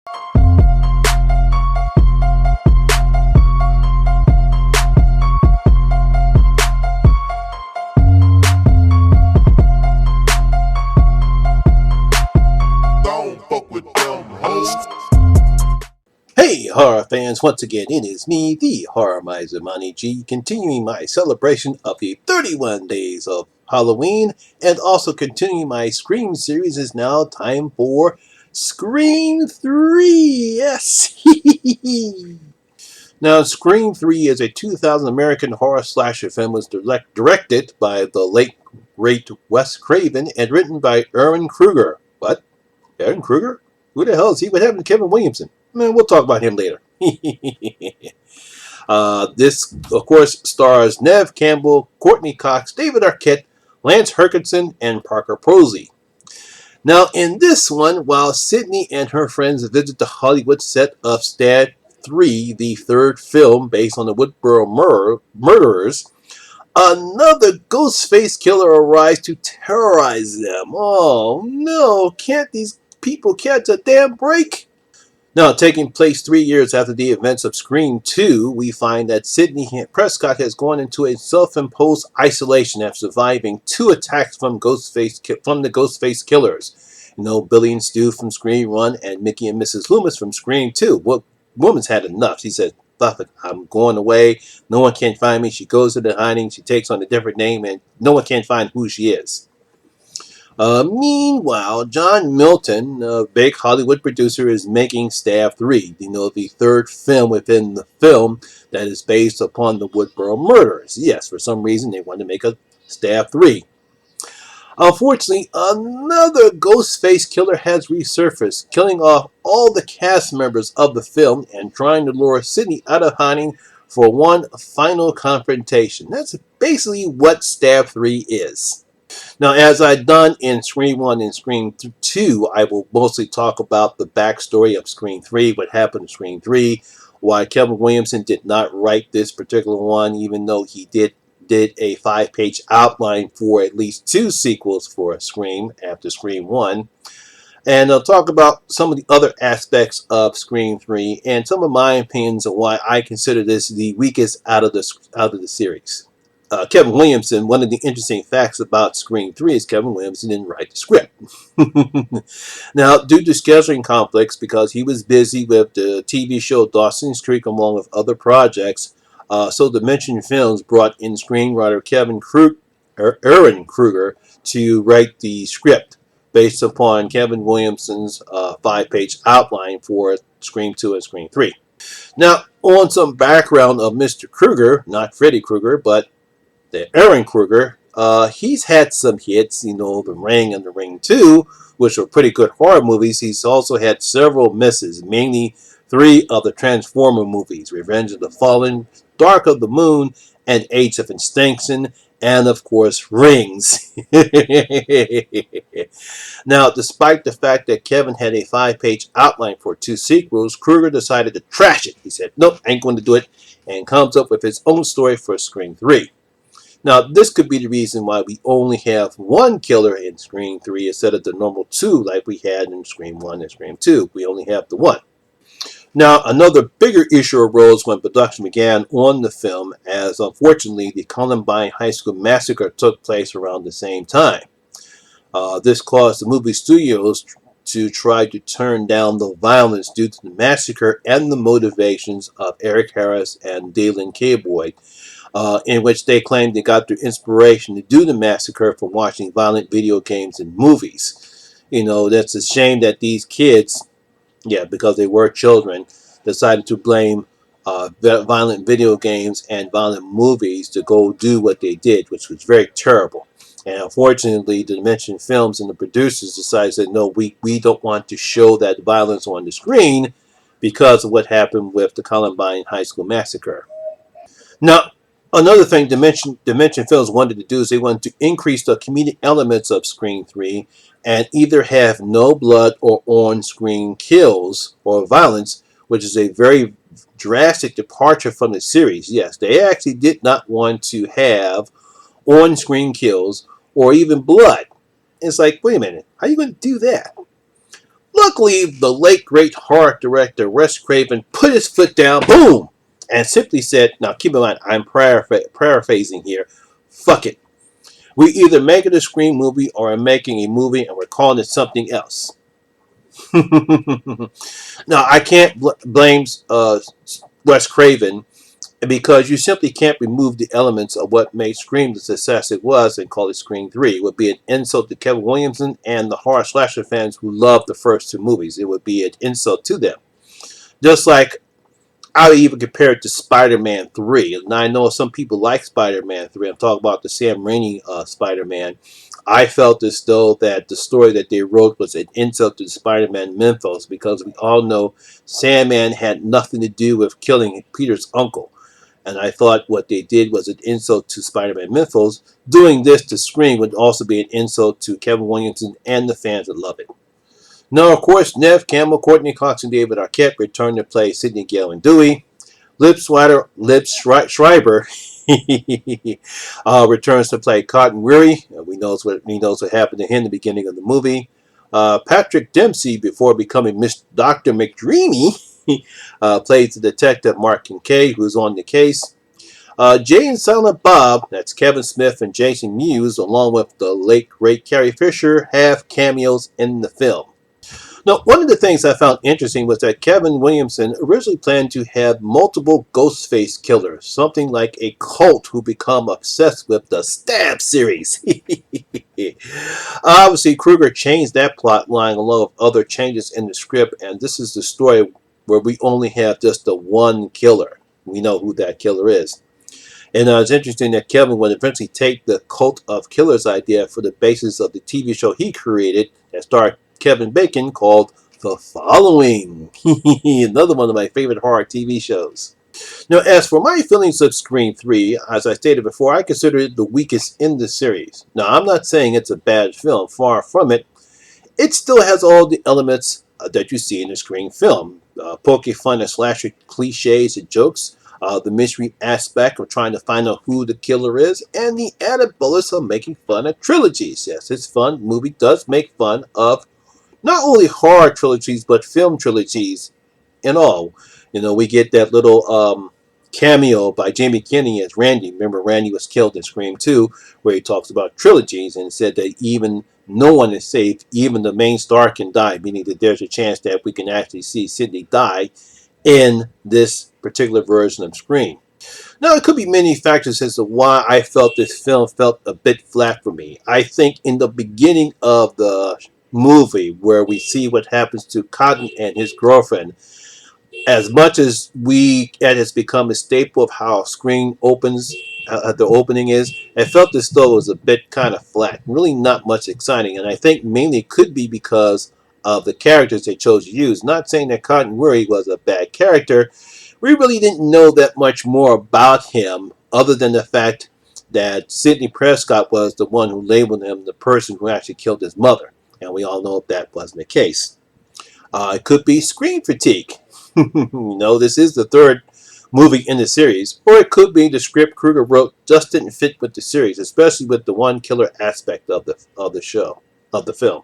Hey, horror fans, once again, it is me, the Horror Miser Monty G, continuing my celebration of the 31 days of Halloween, and also continuing my Scream series. Is now time for Scream 3, yes! Now, Scream 3 is a 2000 American horror slasher film, was directed by the late, great Wes Craven, and written by Ehren Kruger. What? Ehren Kruger? Who the hell is he? What happened to Kevin Williamson? Man, we'll talk about him later. This, of course, stars Neve Campbell, Courtney Cox, David Arquette, Lance Henriksen, and Parker Posey. Now, in this one, while Sydney and her friends visit the Hollywood set of Stab 3, the third film based on the Woodboro murderers, another Ghostface killer arrives to terrorize them. Oh no, can't these people catch a damn break? Now, taking place 3 years after the events of Scream 2, we find that Sidney Prescott has gone into a self-imposed isolation after surviving 2 attacks from the Ghostface killers. You know, Billy and Stu from Scream 1 and Mickey and Mrs. Loomis from Scream 2. Well, woman's had enough. She said, "Fuck it, I'm going away. No one can find me." She goes into hiding. She takes on a different name, and no one can find who she is. Meanwhile, John Milton, a big Hollywood producer, is making Stab 3, the third film within the film that is based upon the Woodboro murders. Yes, for some reason they want to make a Stab 3. Unfortunately, another Ghostface killer has resurfaced, killing off all the cast members of the film and trying to lure Sidney out of hiding for one final confrontation. That's basically what Stab 3 is. Now, as I've done in Scream 1 and Scream 2, I will mostly talk about the backstory of Scream 3, what happened in Scream 3, why Kevin Williamson did not write this particular one, even though he did a 5-page outline for at least 2 sequels for Scream after Scream 1. And I'll talk about some of the other aspects of Scream 3 and some of my opinions on why I consider this the weakest out of the series. Kevin Williamson, one of the interesting facts about Scream 3 is Kevin Williamson didn't write the script. Now, due to scheduling conflicts, because he was busy with the TV show Dawson's Creek along with other projects, so Dimension Films brought in screenwriter Ehren Kruger to write the script based upon Kevin Williamson's 5-page outline for Scream 2 and Scream 3. Now, on some background of Mr. Kruger, not Freddy Krueger, but the Ehren Kruger, he's had some hits, The Ring and The Ring 2, which were pretty good horror movies. He's also had several misses, mainly 3 of the Transformer movies, Revenge of the Fallen, Dark of the Moon, and Age of Extinction, and of course, Rings. Now, despite the fact that Kevin had a 5-page outline for 2 sequels, Kruger decided to trash it. He said, "Nope, I ain't going to do it," and comes up with his own story for Scream 3. Now, this could be the reason why we only have 1 killer in Scream 3 instead of the normal 2 like we had in Scream 1 and Scream 2. We only have the 1. Now, another bigger issue arose when production began on the film, as unfortunately the Columbine High School massacre took place around the same time. This caused the movie studios to try to turn down the violence due to the massacre and the motivations of Eric Harris and Dalen Cayboy, in which they claimed they got their inspiration to do the massacre from watching violent video games and movies. That's a shame that these kids, because they were children, decided to blame violent video games and violent movies to go do what they did, which was very terrible. And unfortunately, the Dimension Films and the producers decided that no, we don't want to show that violence on the screen because of what happened with the Columbine High School massacre. Now, another thing Dimension Films wanted to do is they wanted to increase the comedic elements of Scream 3 and either have no blood or on-screen kills or violence, which is a very drastic departure from the series. Yes, they actually did not want to have on-screen kills or even blood. It's like, wait a minute, how are you going to do that? Luckily, the late great horror director Wes Craven put his foot down, boom, and simply said, now keep in mind, I'm paraphrasing here, fuck it. We either make it a Scream movie or we're making a movie and we're calling it something else. Now, I can't blame Wes Craven because you simply can't remove the elements of what made Scream the success it was and call it Scream 3. It would be an insult to Kevin Williamson and the horror slasher fans who loved the first two movies. It would be an insult to them. Just like I would even compare it to Spider-Man 3. And I know some people like Spider-Man 3. I'm talking about the Sam Raimi Spider-Man. I felt as though that the story that they wrote was an insult to Spider-Man mythos because we all know Sandman had nothing to do with killing Peter's uncle. And I thought what they did was an insult to Spider-Man mythos. Doing this to Scream would also be an insult to Kevin Williamson and the fans that love it. Now, of course, Nev Campbell, Courtney Cox, and David Arquette returned to play Sidney, Gale, and Dewey. Schreiber returns to play Cotton Weary. We knows what happened to him in the beginning of the movie. Patrick Dempsey, before becoming Miss Dr. McDreamy, plays the detective Mark Kincaid, who's on the case. Jay and Silent Bob, that's Kevin Smith and Jason Mewes, along with the late great Carrie Fisher, have cameos in the film. Now, one of the things I found interesting was that Kevin Williamson originally planned to have multiple Ghostface killers, something like a cult who become obsessed with the Stab series. Obviously, Krueger changed that plot line along with other changes in the script, and this is the story where we only have just the one killer. We know who that killer is. And it's interesting that Kevin would eventually take the Cult of Killers idea for the basis of the TV show he created that starred Kevin Bacon called The Following. Another one of my favorite horror TV shows. Now, as for my feelings of Scream 3, as I stated before, I consider it the weakest in the series. Now, I'm not saying it's a bad film, far from it. It still has all the elements that you see in a Scream film. Poking fun and slasher cliches and jokes, the mystery aspect of trying to find out who the killer is, and the added bonus of making fun of trilogies. Yes, it's fun. The movie does make fun of not only horror trilogies, but film trilogies and all. We get that little cameo by Jamie Kennedy as Randy. Remember, Randy was killed in Scream 2, where he talks about trilogies and said that even no one is safe, even the main star can die, meaning that there's a chance that we can actually see Sidney die in this particular version of Scream. Now, it could be many factors as to why I felt this film felt a bit flat for me. I think in the beginning of the movie, where we see what happens to Cotton and his girlfriend, as much as it has become a staple of how Scream opens, the opening is, I felt as though it was a bit kind of flat, really not much exciting, and I think mainly it could be because of the characters they chose to use. Not saying that Cotton Weary was a bad character, we really didn't know that much more about him other than the fact that Sidney Prescott was the one who labeled him the person who actually killed his mother, and we all know that wasn't the case. It could be Scream fatigue. This is the third movie in the series, or it could be the script Krueger wrote just didn't fit with the series, especially with the one killer aspect of the film.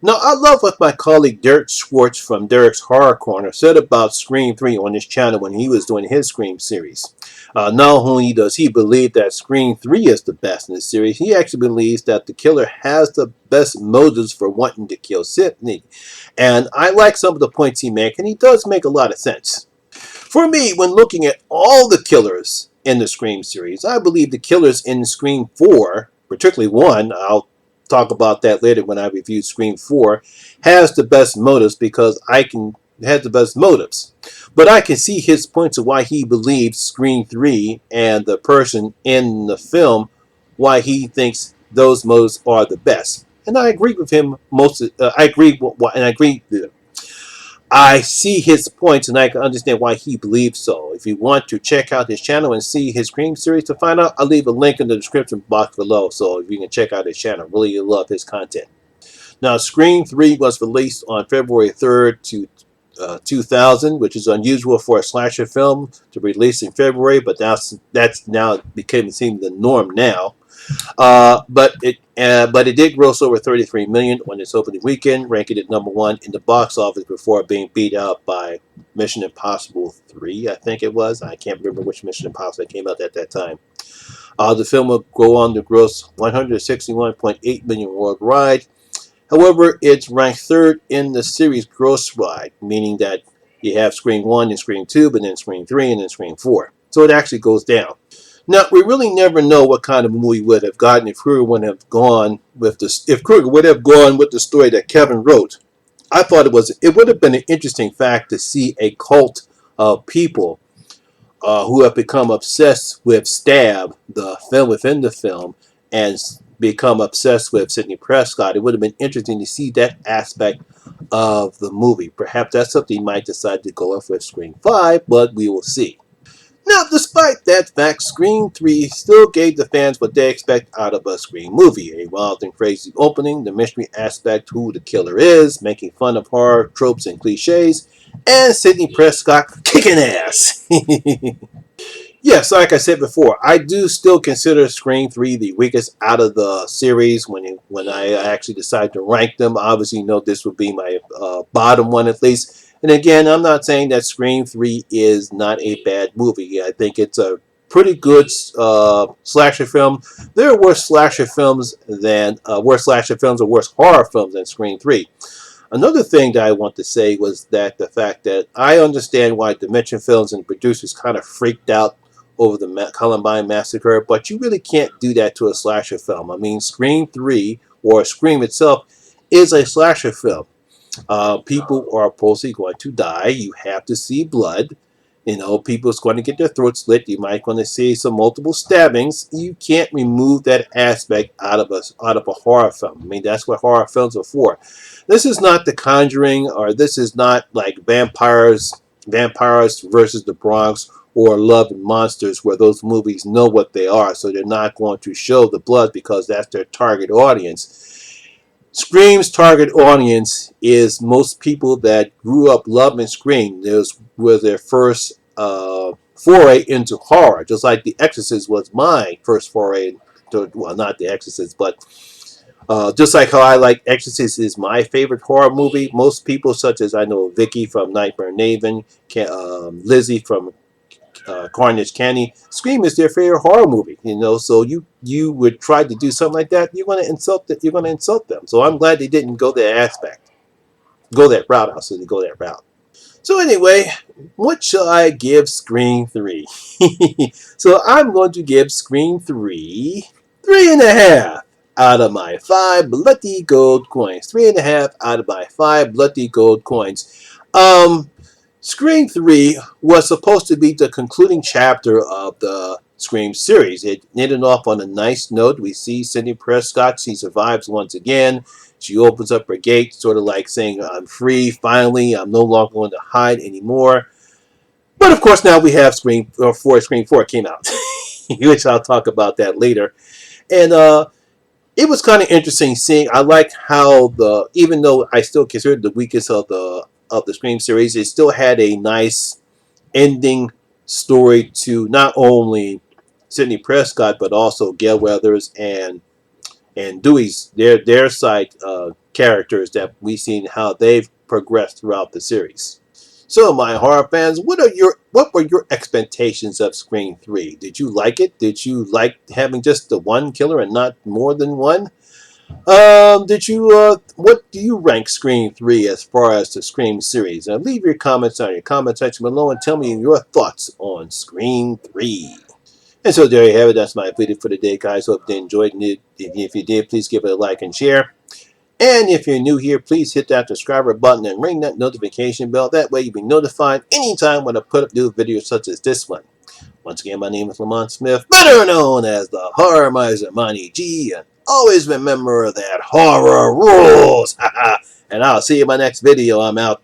Now, I love what my colleague Derek Schwartz from Derek's Horror Corner said about Scream 3 on his channel when he was doing his Scream series. Not only does he believe that Scream 3 is the best in the series, he actually believes that the killer has the best motives for wanting to kill Sidney. And I like some of the points he makes, and he does make a lot of sense. For me, when looking at all the killers in the Scream series, I believe the killers in Scream 4, particularly one, I'll talk about that later when I review Scream 4, has the best motives because has the best motives. But I can see his points of why he believes Scream 3 and the person in the film, why he thinks those motives are the best. And I agree with him I see his points and I can understand why he believes so. If you want to check out his channel and see his Scream series to find out, I'll leave a link in the description box below so you can check out his channel. Really love his content. Now, Scream 3 was released on February 3rd, 2000, which is unusual for a slasher film to be released in February, but that's now becoming the norm now. But it did gross over 33 million on its opening weekend, ranking it number one in the box office before being beat out by Mission Impossible 3, I think it was. I can't remember which Mission Impossible came out at that time. The film will go on to gross 161.8 million worldwide. However, it's ranked third in the series gross-wide, meaning that you have Scream 1 and Scream 2, but then Scream 3 and then Scream 4. So it actually goes down. Now, we really never know what kind of movie would have gotten if Kruger would have gone with the story that Kevin wrote. I thought it would have been an interesting fact to see a cult of people who have become obsessed with Stab, the film within the film, and become obsessed with Sidney Prescott. It would have been interesting to see that aspect of the movie. Perhaps that's something you might decide to go off with Scream 5, but we will see. Now, despite that fact, Scream 3 still gave the fans what they expect out of a Scream movie. A wild and crazy opening, the mystery aspect, who the killer is, making fun of horror tropes and cliches, and Sidney Prescott kicking ass. Yes, like I said before, I do still consider Scream 3 the weakest out of the series when I actually decide to rank them. Obviously, you know this would be my bottom one at least. And again, I'm not saying that Scream 3 is not a bad movie. I think it's a pretty good slasher film. There are worse slasher films or worse horror films than Scream 3. Another thing that I want to say was that the fact that I understand why Dimension Films and producers kind of freaked out over the Columbine Massacre, but you really can't do that to a slasher film. I mean, Scream 3, or Scream itself, is a slasher film. People are supposedly going to die. You have to see blood. You know, people's going to get their throats slit. You might going to see some multiple stabbings. You can't remove that aspect out of a horror film. I mean, that's what horror films are for. This is not The Conjuring, or this is not like vampires versus the Bronx, or Love and Monsters, where those movies know what they are, so they're not going to show the blood because that's their target audience. Scream's target audience is most people that grew up loving Scream. Those were their first foray into horror, just like The Exorcist was my first foray into, well, not The Exorcist, but just like how I like Exorcist is my favorite horror movie. Most people, such as I know Vicky from Nightmare Maven, Lizzie from Carnage Candy, Scream is their favorite horror movie. You know, so you would try to do something like that, you're going to insult them. So I'm glad they didn't go that route. I'll say they go that route. So anyway, what shall I give Scream 3? So I'm going to give Scream 3 3.5 out of my 5 bloody gold coins. 3.5 out of my 5 bloody gold coins. Scream 3 was supposed to be the concluding chapter of the Scream series. It ended off on a nice note. We see Sidney Prescott. She survives once again. She opens up her gate, sort of like saying, I'm free, finally. I'm no longer going to hide anymore. But of course, now we have Scream 4 came out, which I'll talk about that later. And it was kind of interesting seeing. I like how even though I still consider it the weakest of the Scream series, it still had a nice ending story to not only Sidney Prescott but also Gail Weathers and Dewey's their side characters that we've seen how they've progressed throughout the series. So, my horror fans, what were your expectations of Scream 3? Did you like it? Did you like having just the one killer and not more than one? What do you rank Scream 3 as far as the Scream series? Leave your comments on your comment section below and tell me your thoughts on Scream 3. And so there you have it. That's my video for today, guys. Hope you enjoyed it. If you did, please give it a like and share. And if you're new here, please hit that subscriber button and ring that notification bell. That way you'll be notified anytime when I put up new videos such as this one. Once again, my name is Lamont Smith, better known as the Horror Miser Monty G. And always remember that horror rules. And I'll see you in my next video. I'm out.